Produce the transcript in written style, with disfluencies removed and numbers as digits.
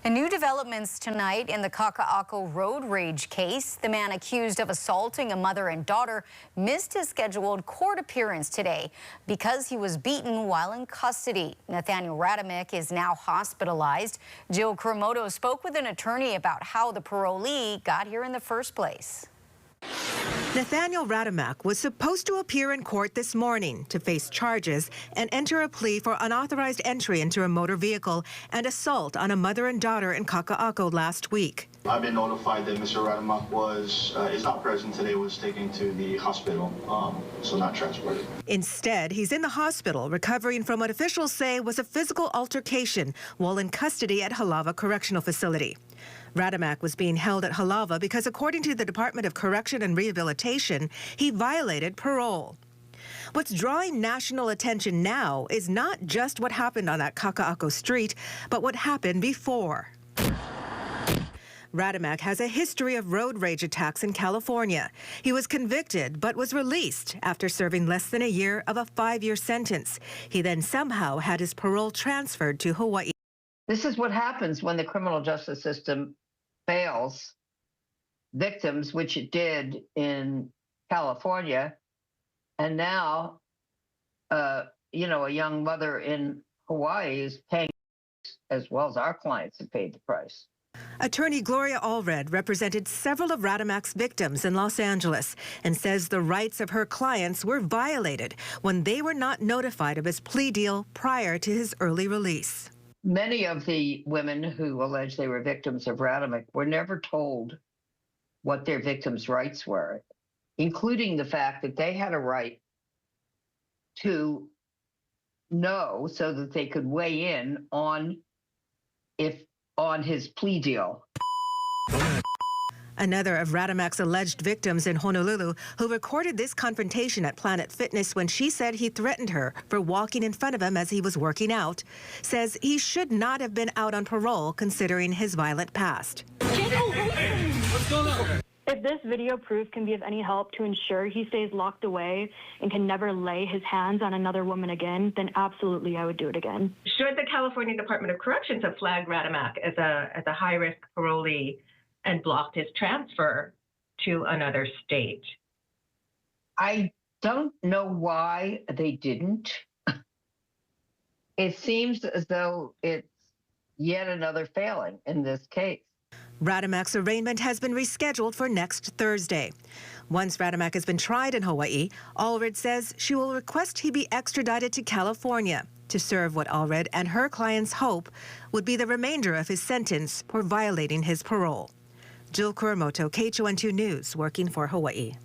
And new developments tonight in the Kaka'ako road rage case. The man accused of assaulting a mother and daughter missed his scheduled court appearance today because he was beaten while in custody. Nathaniel Radamick is now hospitalized. Jill Kuramoto spoke with an attorney about how the parolee got here in the first place. Nathaniel Radamick was supposed to appear in court this morning to face charges and enter a plea for unauthorized entry into a motor vehicle and assault on a mother and daughter in Kaka'ako last week. I've been notified that Mr. Radamick is not present today, was taken to the hospital, so not transported. Instead, he's in the hospital recovering from what officials say was a physical altercation while in custody at Halawa Correctional Facility. Radamick was being held at Halawa because, according to the Department of Correction and Rehabilitation, he violated parole. What's drawing national attention now is not just what happened on that Kaka'ako street, but what happened before. Radamick has a history of road rage attacks in California. He was convicted but was released after serving less than a year of a 5-year sentence. He then somehow had his parole transferred to Hawaii. This is what happens when the criminal justice system fails victims, which it did in California, and now, a young mother in Hawaii is paying, as well as our clients have paid the price. Attorney Gloria Allred represented several of Radamick's victims in Los Angeles and says the rights of her clients were violated when they were not notified of his plea deal prior to his early release. Many of the women who allege they were victims of Radamick were never told what their victims' rights were, including the fact that they had a right to know so that they could weigh in on his plea deal. Another of Radamick's alleged victims in Honolulu, who recorded this confrontation at Planet Fitness when she said he threatened her for walking in front of him as he was working out, says he should not have been out on parole considering his violent past. What's going on? If this video proof can be of any help to ensure he stays locked away and can never lay his hands on another woman again, then absolutely I would do it again. Should the California Department of Corrections have flagged Radamick as a high-risk parolee and blocked his transfer to another state? I don't know why they didn't. It seems as though it's yet another failing in this case. Radamick's arraignment has been rescheduled for next Thursday. Once Radamick has been tried in Hawaii, Allred says she will request he be extradited to California to serve what Allred and her clients hope would be the remainder of his sentence for violating his parole. Jill Kuramoto, KHON2 News, working for Hawaii.